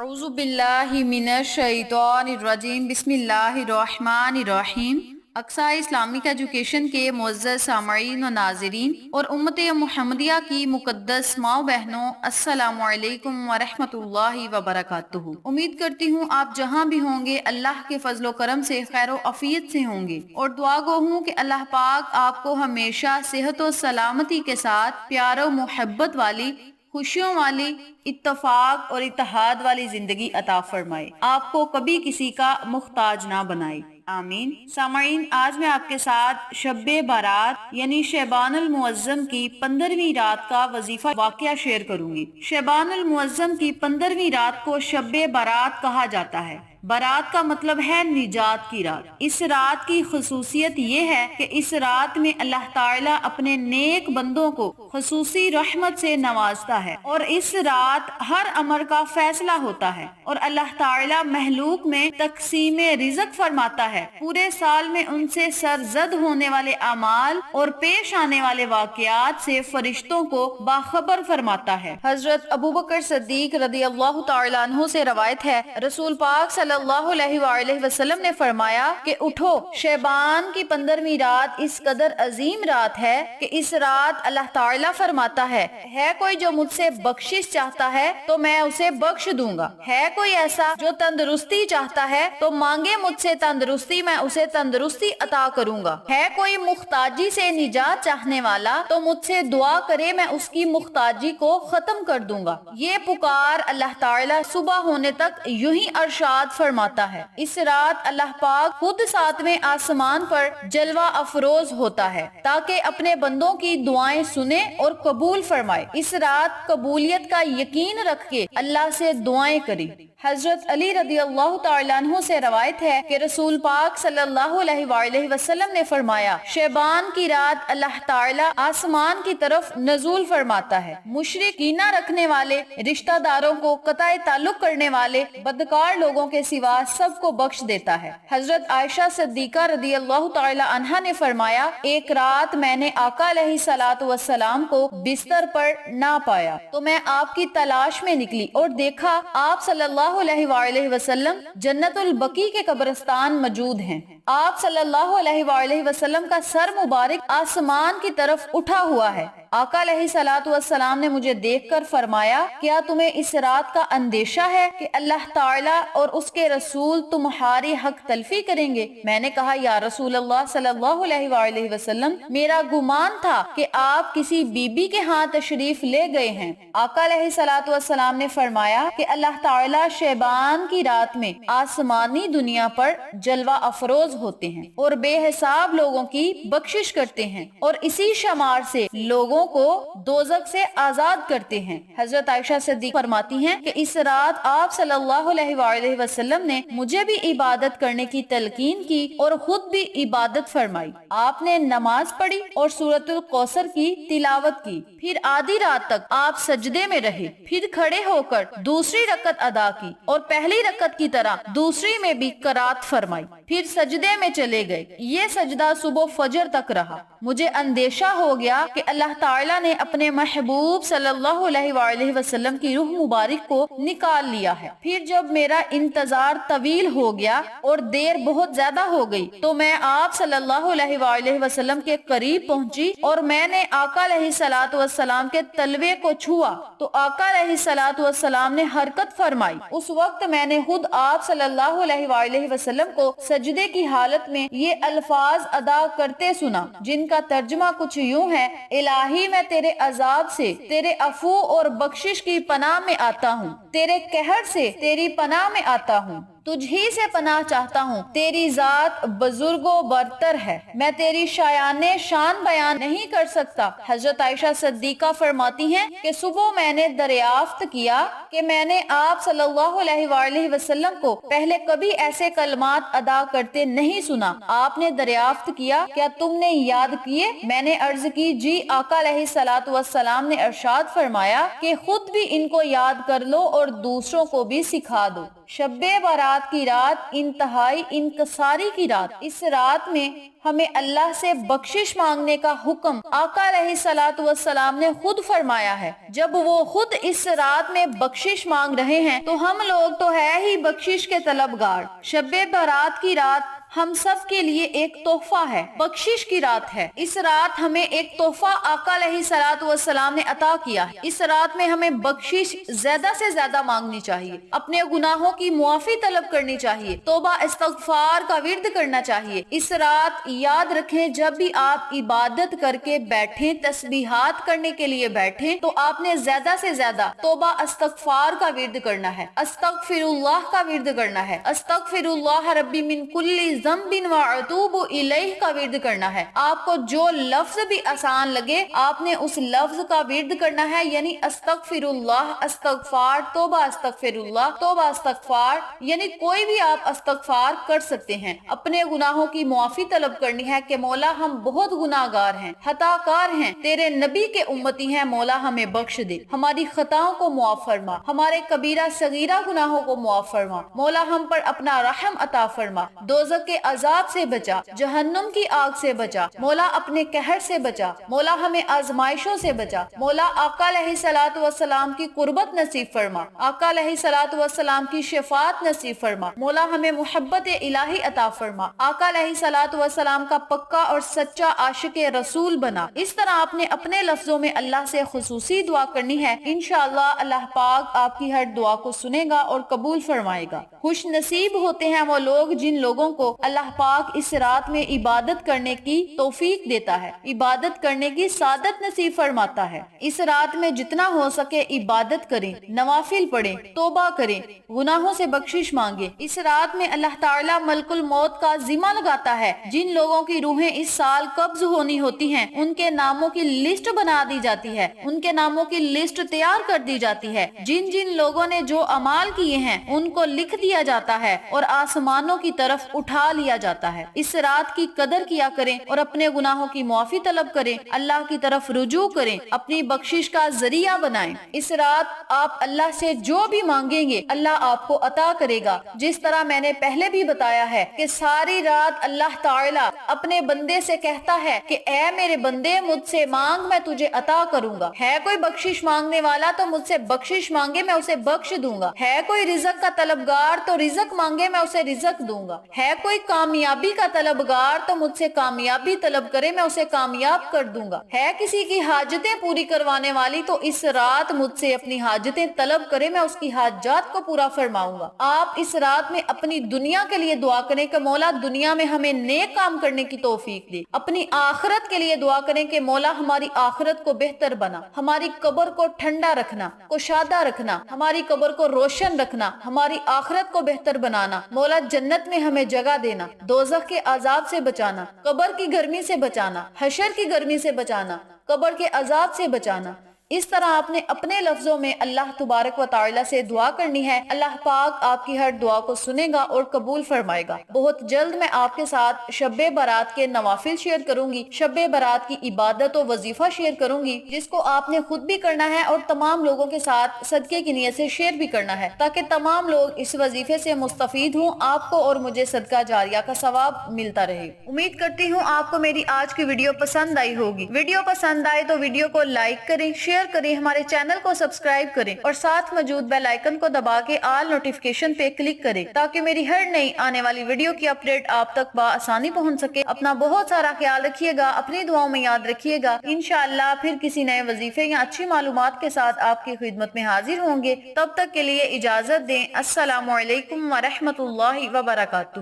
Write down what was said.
اعوذ باللہ من الشیطان الرجیم بسم اللہ الرحمن الرحیم۔ اقصی اسلامک ایجوکیشن کے معزز سامعین و ناظرین اور امت محمدیہ کی مقدس ماں و بہنوں، السلام علیکم ورحمۃ اللہ وبرکاتہ۔ امید کرتی ہوں آپ جہاں بھی ہوں گے اللہ کے فضل و کرم سے خیر و عافیت سے ہوں گے، اور دعا گو ہوں کہ اللہ پاک آپ کو ہمیشہ صحت و سلامتی کے ساتھ پیار و محبت والی، خوشیوں والی، اتفاق اور اتحاد والی زندگی عطا فرمائے، آپ کو کبھی کسی کا محتاج نہ بنائے، آمین۔ سامعین، آج میں آپ کے ساتھ شب بارات یعنی شعبان المعظم کی 15ویں رات کا وظیفہ واقعہ شیئر کروں گی۔ شعبان المعظم کی 15ویں رات کو شب بارات کہا جاتا ہے۔ بارات کا مطلب ہے نجات کی رات۔ اس رات کی خصوصیت یہ ہے کہ اس رات میں اللہ تعالیٰ اپنے نیک بندوں کو خصوصی رحمت سے نوازتا ہے، اور اس رات ہر امر کا فیصلہ ہوتا ہے، اور اللہ تعالیٰ مخلوق میں تقسیم رزق فرماتا ہے۔ پورے سال میں ان سے سرزد ہونے والے اعمال اور پیش آنے والے واقعات سے فرشتوں کو باخبر فرماتا ہے۔ حضرت ابوبکر صدیق رضی اللہ تعالیٰ عنہ سے روایت ہے، رسول پاک صلی اللہ علیہ وآلہ وسلم نے فرمایا کہ اٹھو، شعبان کی 15ویں رات اس قدر عظیم رات ہے کہ اس رات اللہ تعالیٰ فرماتا ہے کوئی جو مجھ سے بخشش چاہتا ہے تو میں اسے بخش دوں گا، ہے کوئی ایسا جو تندرستی چاہتا ہے تو مانگے مجھ سے تندرستی، میں اسے تندرستی عطا کروں گا، ہے کوئی مختاجی سے نجات چاہنے والا تو مجھ سے دعا کرے، میں اس کی مختاجی کو ختم کر دوں گا۔ یہ پکار اللہ تعالیٰ صبح ہونے تک یوں ہی ارشاد فرماتا ہے۔ اس رات اللہ پاک خود ساتویں آسمان پر جلوہ افروز ہوتا ہے تاکہ اپنے بندوں کی دعائیں سنے اور قبول فرمائے۔ اس رات قبولیت کا یقین رکھ کے اللہ سے دعائیں کریں۔ حضرت علی رضی اللہ تعالیٰ عنہ سے روایت ہے کہ رسول پاک صلی اللہ علیہ وآلہ وسلم نے فرمایا، شعبان کی رات اللہ تعالیٰ آسمان کی طرف نزول فرماتا ہے، مشرک کینہ رکھنے والے، رشتہ داروں کو قطع تعلق کرنے والے، بدکار لوگوں کے سوا سب کو بخش دیتا ہے۔ حضرت عائشہ صدیقہ رضی اللہ تعالیٰ عنہا نے فرمایا، ایک رات میں نے آقا علیہ الصلوۃ والسلام کو بستر پر نہ پایا تو میں آپ کی تلاش میں نکلی اور دیکھا آپ صلی اللہ علیہ وآلہ وسلم جنت البقیع کے قبرستان موجود ہیں۔ آپ صلی اللہ علیہ وآلہ وسلم کا سر مبارک آسمان کی طرف اٹھا ہوا ہے۔ آقا علیہ الصلوۃ والسلام نے مجھے دیکھ کر فرمایا، کیا تمہیں اس رات کا اندیشہ ہے کہ اللہ تعالیٰ اور اس کے رسول تمہاری حق تلفی کریں گے؟ میں نے کہا، یا رسول اللہ صلی اللہ علیہ وآلہ وسلم، میرا گمان تھا کہ آپ کسی بی بی کے ہاں تشریف لے گئے ہیں۔ آقا علیہ الصلوۃ والسلام نے فرمایا کہ اللہ تعالیٰ شعبان کی رات میں آسمانی دنیا پر جلوہ افروز ہوتے ہیں اور بے حساب لوگوں کی بخشش کرتے ہیں، اور اسی شمار سے لوگوں کو دوزخ سے آزاد کرتے ہیں۔ حضرت عائشہ صدیقہ فرماتی ہیں کہ اس رات آپ صلی اللہ علیہ وآلہ وسلم نے مجھے بھی عبادت کرنے کی تلقین کی اور خود بھی عبادت فرمائی۔ آپ نے نماز پڑھی اور سورۃ الکوثر کی تلاوت کی، پھر آدھی رات تک آپ سجدے میں رہے، پھر کھڑے ہو کر دوسری رکعت ادا کی اور پہلی رکعت کی طرح دوسری میں بھی قرات فرمائی، پھر سجدے میں چلے گئے۔ یہ سجدہ صبح فجر تک رہا۔ مجھے اندیشہ ہو گیا کہ اللہ تعالیٰ نے اپنے محبوب صلی اللہ علیہ وآلہ وسلم کی روح مبارک کو نکال لیا ہے۔ پھر جب میرا انتظار طویل ہو گیا اور دیر بہت زیادہ ہو گئی تو میں آپ صلی اللہ علیہ وآلہ وسلم کے قریب پہنچی اور میں نے آقا علیہ الصلوۃ والسلام کے تلوے کو چھوا تو آقا علیہ الصلوۃ والسلام نے حرکت فرمائی۔ اس وقت میں نے خود آپ صلی اللہ علیہ وآلہ وسلم کو سجدے کی حالت میں یہ الفاظ ادا کرتے سنا، جن کا ترجمہ کچھ یوں ہے، الہی میں تیرے عذاب سے تیرے عفو اور بخشش کی پناہ میں آتا ہوں، تیرے قہر سے تیری پناہ میں آتا ہوں، تجھ ہی سے پناہ چاہتا ہوں، تیری ذات بزرگ و برتر ہے، میں تیری شایان شان بیان نہیں کر سکتا۔ حضرت عائشہ صدیقہ فرماتی ہیں کہ صبح میں نے دریافت کیا کہ میں نے آپ صلی اللہ علیہ وآلہ وسلم کو پہلے کبھی ایسے کلمات ادا کرتے نہیں سنا۔ آپ نے دریافت کیا، کیا تم نے یاد کیے؟ میں نے عرض کی، جی۔ آقا علیہ الصلوۃ والسلام نے ارشاد فرمایا کہ خود بھی ان کو یاد کر لو اور دوسروں کو بھی سکھا دو۔ شب برات کی رات انتہائی انکساری کی رات، اس رات میں ہمیں اللہ سے بخشش مانگنے کا حکم آقا علیہ الصلوۃ والسلام نے خود فرمایا ہے۔ جب وہ خود اس رات میں بخشش مانگ رہے ہیں تو ہم لوگ تو ہے ہی بخشش کے طلبگار۔ شب برات کی رات ہم سب کے لیے ایک تحفہ ہے، بخشش کی رات ہے۔ اس رات ہمیں ایک تحفہ آقا علیہ الصلوۃ والسلام نے عطا کیا ہے۔ اس رات میں ہمیں بخشش زیادہ سے زیادہ مانگنی چاہیے، اپنے گناہوں کی معافی طلب کرنی چاہیے، توبہ استغفار کا ورد کرنا چاہیے۔ اس رات یاد رکھیں، جب بھی آپ عبادت کر کے بیٹھیں، تسبیحات کرنے کے لیے بیٹھیں، تو آپ نے زیادہ سے زیادہ توبہ استغفار کا ورد کرنا ہے، استغفر اللہ کا ورد کرنا ہے، استغفر اللہ ربی من کل ذنب واتوب الیہ کا ورد کرنا ہے۔ آپ کو جو لفظ بھی آسان لگے آپ نے اس لفظ کا ورد کرنا ہے، یعنی استغفر اللہ، استغفار، توبہ استغفر اللہ، توبہ استغفار، یعنی کوئی بھی آپ استغفار کر سکتے ہیں۔ اپنے گناہوں کی معافی طلب کرنی ہے کہ مولا ہم بہت گناہگار ہیں، خطا کار ہیں، تیرے نبی کے امتی ہیں، مولا ہمیں بخش دے، ہماری خطاؤں کو معاف فرما، ہمارے کبیرہ صغیرہ گناہوں کو معاف فرما، مولا ہم پر اپنا رحم عطا فرما، دوزخ کے عذاب سے بچا، جہنم کی آگ سے بچا، مولا اپنے قہر سے بچا، مولا ہمیں آزمائشوں سے بچا، مولا آقا علیہ الصلوۃ والسلام کی قربت نصیب فرما، آقا علیہ الصلوۃ والسلام کی شفاعت نصیب فرما، مولا ہمیں محبت الہی عطا فرما، آقا علیہ الصلوۃ والسلام کا پکا اور سچا عاشق رسول بنا۔ اس طرح آپ نے اپنے لفظوں میں اللہ سے خصوصی دعا کرنی ہے، انشاءاللہ اللہ پاک آپ کی ہر دعا کو سنے گا اور قبول فرمائے گا۔ خوش نصیب ہوتے ہیں وہ لوگ جن لوگوں کو اللہ پاک اس رات میں عبادت کرنے کی توفیق دیتا ہے، عبادت کرنے کی سعادت نصیب فرماتا ہے۔ اس رات میں جتنا ہو سکے عبادت کریں، نوافل پڑھیں، توبہ کریں، گناہوں سے بخشش مانگیں۔ اس رات میں اللہ تعالیٰ ملک الموت کا ذمہ لگاتا ہے، جن لوگوں کی روحیں اس سال قبض ہونی ہوتی ہیں ان کے ناموں کی لسٹ بنا دی جاتی ہے، ان کے ناموں کی لسٹ تیار کر دی جاتی ہے۔ جن جن لوگوں نے جو اعمال کیے ہیں ان کو لکھ دیا جاتا ہے اور آسمانوں کی طرف اٹھا لیا جاتا ہے۔ اس رات کی قدر کیا کریں اور اپنے گناہوں کی معافی طلب کریں، اللہ کی طرف رجوع کریں، اپنی بخشش کا ذریعہ بنائیں۔ اس رات آپ اللہ سے جو بھی مانگیں گے اللہ آپ کو عطا کرے گا۔ جس طرح میں نے پہلے بھی بتایا ہے کہ ساری رات اللہ تعالیٰ اپنے بندے سے کہتا ہے کہ اے میرے بندے مجھ سے مانگ میں تجھے عطا کروں گا، ہے کوئی بخشش مانگنے والا تو مجھ سے بخشش مانگے میں اسے بخش دوں گا، ہے کوئی رزق کا طلبگار تو رزق مانگے میں اسے رزق دوں گا، ہے کوئی کامیابی کا طلبگار تو مجھ سے کامیابی طلب کرے میں اسے کامیاب کر دوں گا، ہے کسی کی حاجتیں پوری کروانے والی تو اس رات مجھ سے اپنی حاجتیں طلب کرے میں اس کی حاجات کو پورا فرماؤں گا۔ آپ اس رات میں اپنی دنیا کے لیے دعا کریں کہ مولا دنیا میں ہمیں نیک کام کرنے کی توفیق دے، اپنی آخرت کے لیے دعا کریں کہ مولا ہماری آخرت کو بہتر بنا، ہماری قبر کو ٹھنڈا رکھنا، کشادہ رکھنا، ہماری قبر کو روشن رکھنا، ہماری آخرت کو بہتر بنانا، مولا جنت میں ہمیں جگہ دینا، دوزخ کے عذاب سے بچانا، قبر کی گرمی سے بچانا، حشر کی گرمی سے بچانا، قبر کے عذاب سے بچانا۔ اس طرح آپ نے اپنے لفظوں میں اللہ تبارک و تعالی سے دعا کرنی ہے، اللہ پاک آپ کی ہر دعا کو سنے گا اور قبول فرمائے گا۔ بہت جلد میں آپ کے ساتھ شب برات کے نوافل شیئر کروں گی، شب برات کی عبادت و وظیفہ شیئر کروں گی، جس کو آپ نے خود بھی کرنا ہے اور تمام لوگوں کے ساتھ صدقے کی نیت سے شیئر بھی کرنا ہے، تاکہ تمام لوگ اس وظیفے سے مستفید ہوں، آپ کو اور مجھے صدقہ جاریہ کا ثواب ملتا رہے۔ امید کرتی ہوں آپ کو میری آج کی ویڈیو پسند آئی ہوگی۔ ویڈیو پسند آئے تو ویڈیو کو لائک کریں، شیئر کریں، ہمارے چینل کو سبسکرائب کریں اور ساتھ موجود بیل آئیکن کو دبا کے آل نوٹیفیکیشن پہ کلک کریں تاکہ میری ہر نئی آنے والی ویڈیو کی اپڈیٹ آپ تک بآسانی پہنچ سکے۔ اپنا بہت سارا خیال رکھیے گا، اپنی دعاؤں میں یاد رکھیے گا۔ انشاءاللہ پھر کسی نئے وظیفے یا اچھی معلومات کے ساتھ آپ کی خدمت میں حاضر ہوں گے۔ تب تک کے لیے اجازت دیں۔ السلام علیکم ورحمۃ اللہ وبرکاتہ۔